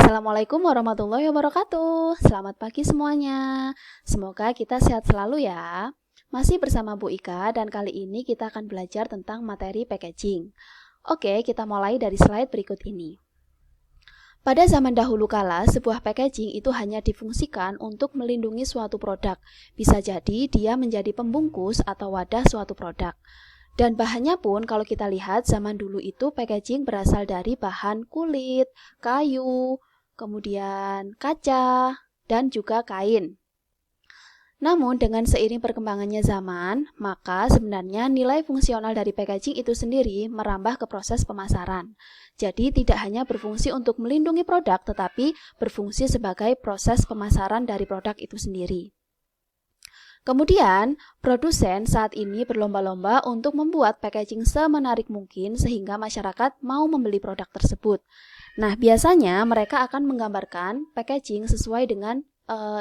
Assalamualaikum warahmatullahi wabarakatuh. Selamat pagi semuanya. Semoga kita sehat selalu ya. Masih bersama Bu Ika dan kali ini kita akan belajar tentang materi packaging. Oke, kita mulai dari slide berikut ini. Pada zaman dahulu kala, sebuah packaging itu hanya difungsikan untuk melindungi suatu produk. Bisa jadi dia menjadi pembungkus atau wadah suatu produk. Dan bahannya pun kalau kita lihat zaman dulu itu packaging berasal dari bahan kulit, kayu, kemudian kaca, dan juga kain. Namun dengan seiring perkembangannya zaman, maka sebenarnya nilai fungsional dari packaging itu sendiri merambah ke proses pemasaran. Jadi tidak hanya berfungsi untuk melindungi produk, tetapi berfungsi sebagai proses pemasaran dari produk itu sendiri. Kemudian, produsen saat ini berlomba-lomba untuk membuat packaging semenarik mungkin sehingga masyarakat mau membeli produk tersebut. Nah, biasanya mereka akan menggambarkan packaging sesuai dengan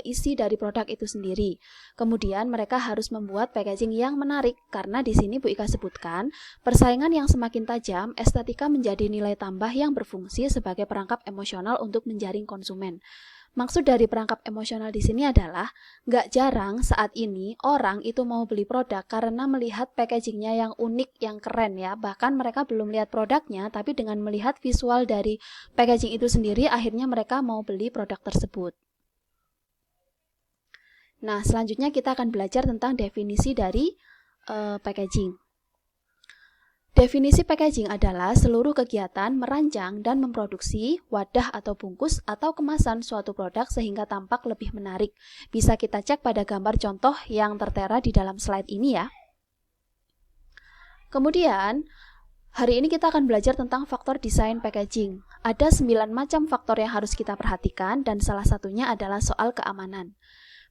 isi dari produk itu sendiri. Kemudian mereka harus membuat packaging yang menarik karena di sini Bu Ika sebutkan, persaingan yang semakin tajam, estetika menjadi nilai tambah yang berfungsi sebagai perangkap emosional untuk menjaring konsumen. Maksud dari perangkap emosional di sini adalah nggak jarang saat ini orang itu mau beli produk karena melihat packagingnya yang unik, yang keren ya. Bahkan mereka belum lihat produknya, tapi dengan melihat visual dari packaging itu sendiri, akhirnya mereka mau beli produk tersebut. Nah, selanjutnya kita akan belajar tentang definisi dari packaging. Definisi packaging adalah seluruh kegiatan merancang dan memproduksi wadah atau bungkus atau kemasan suatu produk sehingga tampak lebih menarik. Bisa kita cek pada gambar contoh yang tertera di dalam slide ini ya. Kemudian, hari ini kita akan belajar tentang faktor desain packaging. Ada 9 macam faktor yang harus kita perhatikan dan salah satunya adalah soal keamanan.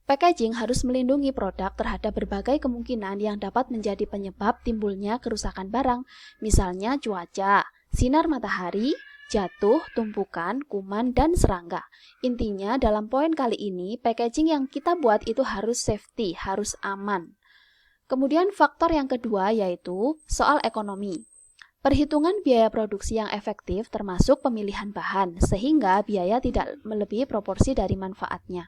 Packaging harus melindungi produk terhadap berbagai kemungkinan yang dapat menjadi penyebab timbulnya kerusakan barang, misalnya cuaca, sinar matahari, jatuh, tumpukan, kuman, dan serangga. Intinya dalam poin kali ini, packaging yang kita buat itu harus safety, harus aman. Kemudian faktor yang kedua yaitu soal ekonomi. Perhitungan biaya produksi yang efektif termasuk pemilihan bahan, sehingga biaya tidak melebihi proporsi dari manfaatnya.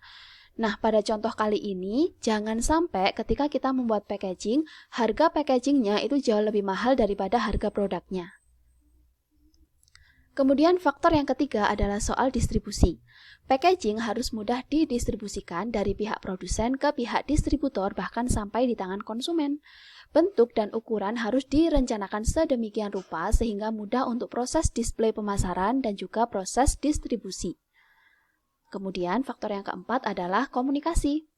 Nah, pada contoh kali ini, jangan sampai ketika kita membuat packaging, harga packagingnya itu jauh lebih mahal daripada harga produknya. Kemudian faktor yang ketiga adalah soal distribusi. Packaging harus mudah didistribusikan dari pihak produsen ke pihak distributor bahkan sampai di tangan konsumen. Bentuk dan ukuran harus direncanakan sedemikian rupa sehingga mudah untuk proses display pemasaran dan juga proses distribusi. Kemudian faktor yang keempat adalah komunikasi.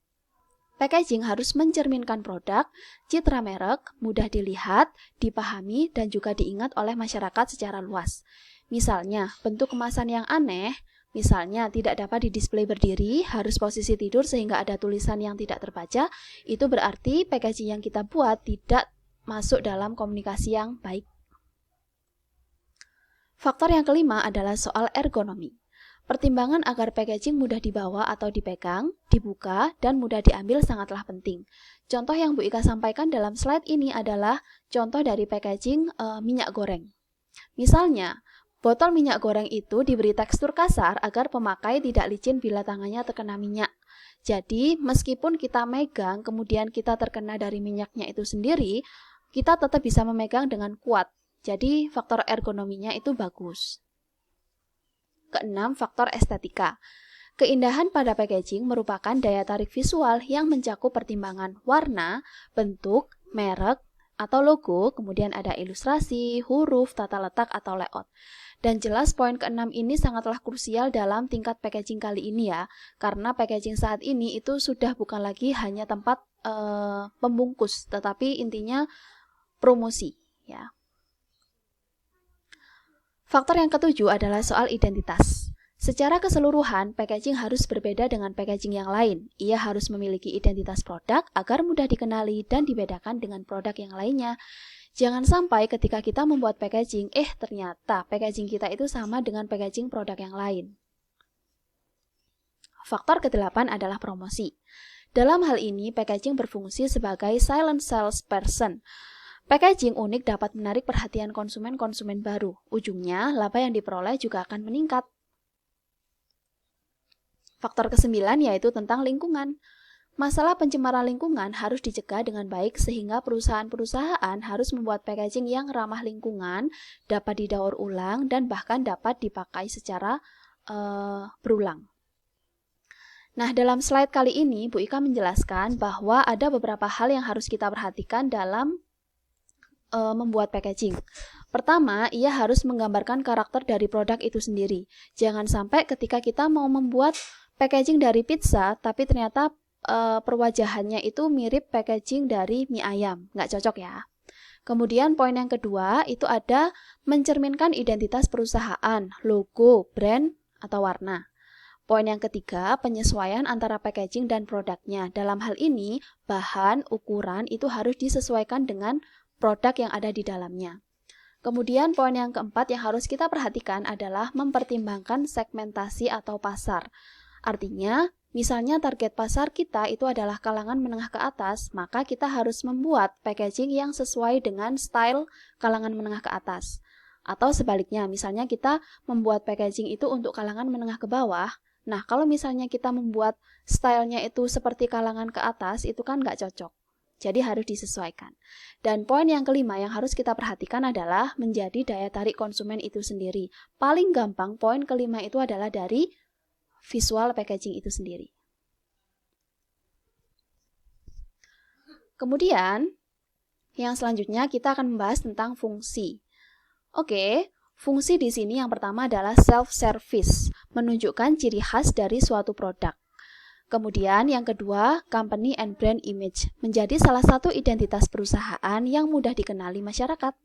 Packaging harus mencerminkan produk, citra merek, mudah dilihat, dipahami, dan juga diingat oleh masyarakat secara luas. Misalnya, bentuk kemasan yang aneh, misalnya tidak dapat didisplay berdiri, harus posisi tidur sehingga ada tulisan yang tidak terbaca, itu berarti packaging yang kita buat tidak masuk dalam komunikasi yang baik. Faktor yang kelima adalah soal ergonomi. Pertimbangan agar packaging mudah dibawa atau dipegang, dibuka, dan mudah diambil sangatlah penting. Contoh yang Bu Ika sampaikan dalam slide ini adalah contoh dari packaging minyak goreng. Misalnya, botol minyak goreng itu diberi tekstur kasar agar pemakai tidak licin bila tangannya terkena minyak. Jadi, meskipun kita megang, kemudian kita terkena dari minyaknya itu sendiri, kita tetap bisa memegang dengan kuat. Jadi, faktor ergonominya itu bagus. Keenam, faktor estetika. Keindahan pada packaging merupakan daya tarik visual yang mencakup pertimbangan warna, bentuk, merek, atau logo, kemudian ada ilustrasi, huruf, tata letak, atau layout. Dan jelas poin keenam ini sangatlah krusial dalam tingkat packaging kali ini ya, karena packaging saat ini itu sudah bukan lagi hanya tempat pembungkus, tetapi intinya promosi ya. Faktor yang ketujuh adalah soal identitas. Secara keseluruhan, packaging harus berbeda dengan packaging yang lain. Ia harus memiliki identitas produk agar mudah dikenali dan dibedakan dengan produk yang lainnya. Jangan sampai ketika kita membuat packaging, ternyata packaging kita itu sama dengan packaging produk yang lain. Faktor ke-8 adalah promosi. Dalam hal ini, packaging berfungsi sebagai silent salesperson. Packaging unik dapat menarik perhatian konsumen-konsumen baru. Ujungnya, laba yang diperoleh juga akan meningkat. Faktor ke-9 yaitu tentang lingkungan. Masalah pencemaran lingkungan harus dicegah dengan baik sehingga perusahaan-perusahaan harus membuat packaging yang ramah lingkungan, dapat didaur ulang, dan bahkan dapat dipakai secara berulang. Nah, dalam slide kali ini, Bu Ika menjelaskan bahwa ada beberapa hal yang harus kita perhatikan dalam membuat packaging. Pertama, ia harus menggambarkan karakter dari produk itu sendiri. Jangan sampai ketika kita mau membuat packaging dari pizza, tapi ternyata perwajahannya itu mirip packaging dari mie ayam. Nggak cocok ya. Kemudian poin yang kedua, itu ada mencerminkan identitas perusahaan, logo, brand, atau warna. Poin yang ketiga, penyesuaian antara packaging dan produknya. Dalam hal ini, bahan, ukuran itu harus disesuaikan dengan produk yang ada di dalamnya. Kemudian poin yang keempat yang harus kita perhatikan adalah mempertimbangkan segmentasi atau pasar. Artinya, misalnya target pasar kita itu adalah kalangan menengah ke atas, maka kita harus membuat packaging yang sesuai dengan style kalangan menengah ke atas. Atau sebaliknya, misalnya kita membuat packaging itu untuk kalangan menengah ke bawah. Nah, kalau misalnya kita membuat stylenya itu seperti kalangan ke atas, itu kan nggak cocok. Jadi harus disesuaikan. Dan poin yang kelima yang harus kita perhatikan adalah menjadi daya tarik konsumen itu sendiri. Paling gampang, poin kelima itu adalah dari visual packaging itu sendiri. Kemudian, yang selanjutnya kita akan membahas tentang fungsi. Oke, fungsi di sini yang pertama adalah self-service, menunjukkan ciri khas dari suatu produk. Kemudian yang kedua, company and brand image, menjadi salah satu identitas perusahaan yang mudah dikenali masyarakat.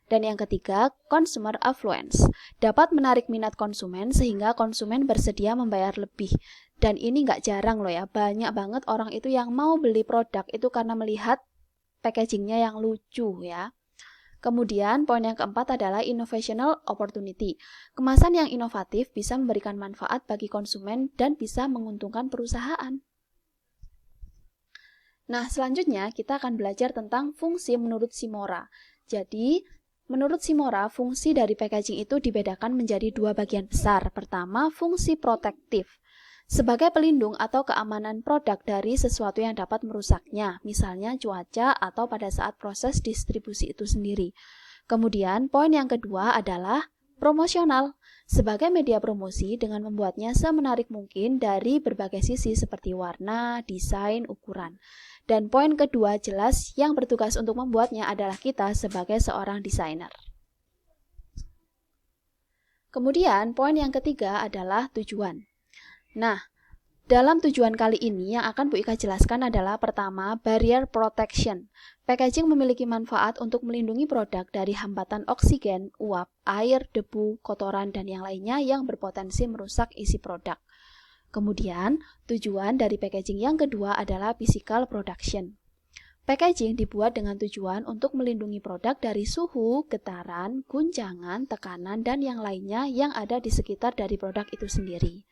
Dan yang ketiga, consumer affluence, dapat menarik minat konsumen sehingga konsumen bersedia membayar lebih. Dan ini nggak jarang loh ya, banyak banget orang itu yang mau beli produk itu karena melihat packagingnya yang lucu ya. Kemudian poin yang keempat adalah innovational opportunity. Kemasan yang inovatif bisa memberikan manfaat bagi konsumen dan bisa menguntungkan perusahaan. Nah, selanjutnya kita akan belajar tentang fungsi menurut Shimura. Jadi, menurut Shimura, fungsi dari packaging itu dibedakan menjadi dua bagian besar. Pertama, fungsi protektif. Sebagai pelindung atau keamanan produk dari sesuatu yang dapat merusaknya, misalnya cuaca atau pada saat proses distribusi itu sendiri. Kemudian, poin yang kedua adalah promosional. Sebagai media promosi dengan membuatnya semenarik mungkin dari berbagai sisi seperti warna, desain, ukuran. Dan poin kedua jelas yang bertugas untuk membuatnya adalah kita sebagai seorang desainer. Kemudian, poin yang ketiga adalah tujuan. Nah, dalam tujuan kali ini yang akan Bu Ika jelaskan adalah pertama, barrier protection. Packaging memiliki manfaat untuk melindungi produk dari hambatan oksigen, uap, air, debu, kotoran, dan yang lainnya yang berpotensi merusak isi produk. Kemudian, tujuan dari packaging yang kedua adalah physical production. Packaging dibuat dengan tujuan untuk melindungi produk dari suhu, getaran, guncangan, tekanan, dan yang lainnya yang ada di sekitar dari produk itu sendiri.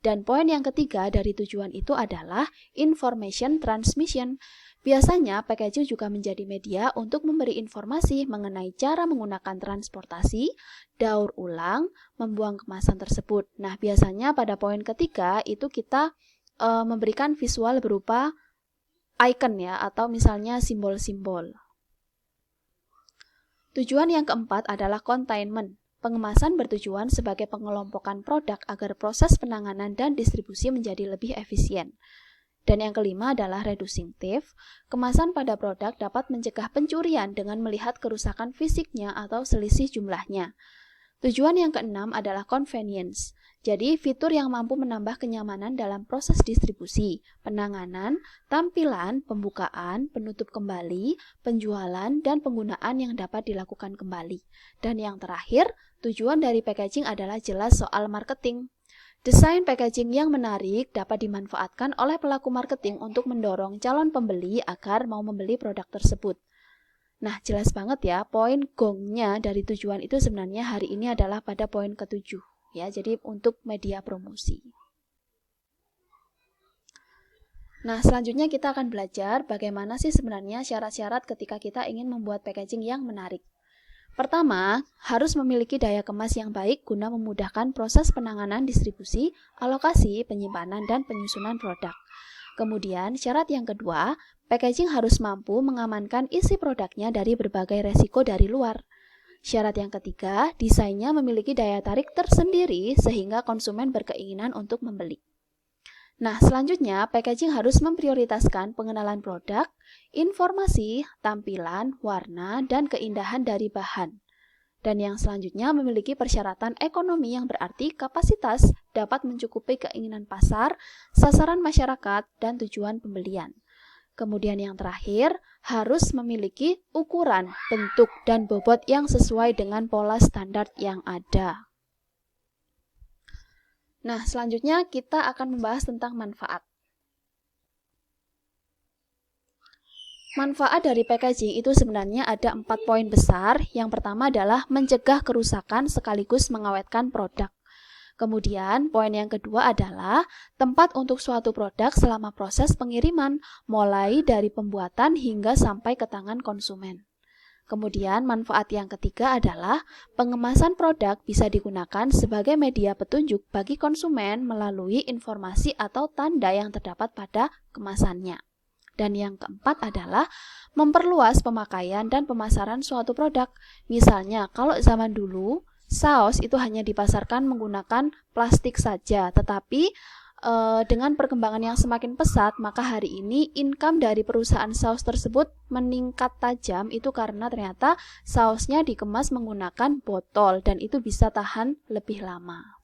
Dan poin yang ketiga dari tujuan itu adalah information transmission. Biasanya packaging juga menjadi media untuk memberi informasi mengenai cara menggunakan transportasi, daur ulang, membuang kemasan tersebut. Nah, biasanya pada poin ketiga itu kita memberikan visual berupa icon ya, atau misalnya simbol-simbol. Tujuan yang keempat adalah containment. Pengemasan bertujuan sebagai pengelompokan produk agar proses penanganan dan distribusi menjadi lebih efisien. Dan yang kelima adalah reducing theft. Kemasan pada produk dapat mencegah pencurian dengan melihat kerusakan fisiknya atau selisih jumlahnya. Tujuan yang keenam adalah convenience. Jadi, fitur yang mampu menambah kenyamanan dalam proses distribusi, penanganan, tampilan, pembukaan, penutup kembali, penjualan, dan penggunaan yang dapat dilakukan kembali. Dan yang terakhir, tujuan dari packaging adalah jelas soal marketing. Desain packaging yang menarik dapat dimanfaatkan oleh pelaku marketing untuk mendorong calon pembeli agar mau membeli produk tersebut. Nah, jelas banget ya, poin gongnya dari tujuan itu sebenarnya hari ini adalah pada poin ke-7. Ya, jadi untuk media promosi. Nah, selanjutnya kita akan belajar bagaimana sih sebenarnya syarat-syarat ketika kita ingin membuat packaging yang menarik. Pertama, harus memiliki daya kemas yang baik guna memudahkan proses penanganan distribusi, alokasi, penyimpanan, dan penyusunan produk. Kemudian, syarat yang kedua, packaging harus mampu mengamankan isi produknya dari berbagai resiko dari luar. Syarat yang ketiga, desainnya memiliki daya tarik tersendiri sehingga konsumen berkeinginan untuk membeli. Nah, selanjutnya, packaging harus memprioritaskan pengenalan produk, informasi, tampilan, warna, dan keindahan dari bahan. Dan yang selanjutnya memiliki persyaratan ekonomi yang berarti kapasitas dapat mencukupi keinginan pasar, sasaran masyarakat, dan tujuan pembelian. Kemudian yang terakhir, harus memiliki ukuran, bentuk, dan bobot yang sesuai dengan pola standar yang ada. Nah, selanjutnya kita akan membahas tentang manfaat. Manfaat dari packaging itu sebenarnya ada 4 poin besar. Yang pertama adalah mencegah kerusakan sekaligus mengawetkan produk. Kemudian, poin yang kedua adalah tempat untuk suatu produk selama proses pengiriman, mulai dari pembuatan hingga sampai ke tangan konsumen. Kemudian, manfaat yang ketiga adalah pengemasan produk bisa digunakan sebagai media petunjuk bagi konsumen melalui informasi atau tanda yang terdapat pada kemasannya. Dan yang keempat adalah memperluas pemakaian dan pemasaran suatu produk. Misalnya, kalau zaman dulu, saus itu hanya dipasarkan menggunakan plastik saja, tetapi dengan perkembangan yang semakin pesat, maka hari ini income dari perusahaan saus tersebut meningkat tajam itu karena ternyata sausnya dikemas menggunakan botol dan itu bisa tahan lebih lama.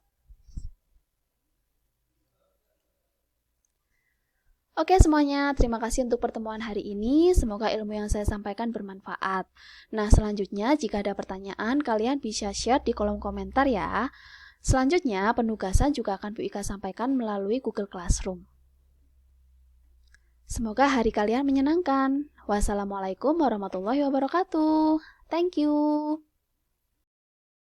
Oke semuanya, terima kasih untuk pertemuan hari ini. Semoga ilmu yang saya sampaikan bermanfaat. Nah, selanjutnya jika ada pertanyaan, kalian bisa share di kolom komentar ya. Selanjutnya, penugasan juga akan Bu Ika sampaikan melalui Google Classroom. Semoga hari kalian menyenangkan. Wassalamualaikum warahmatullahi wabarakatuh. Thank you.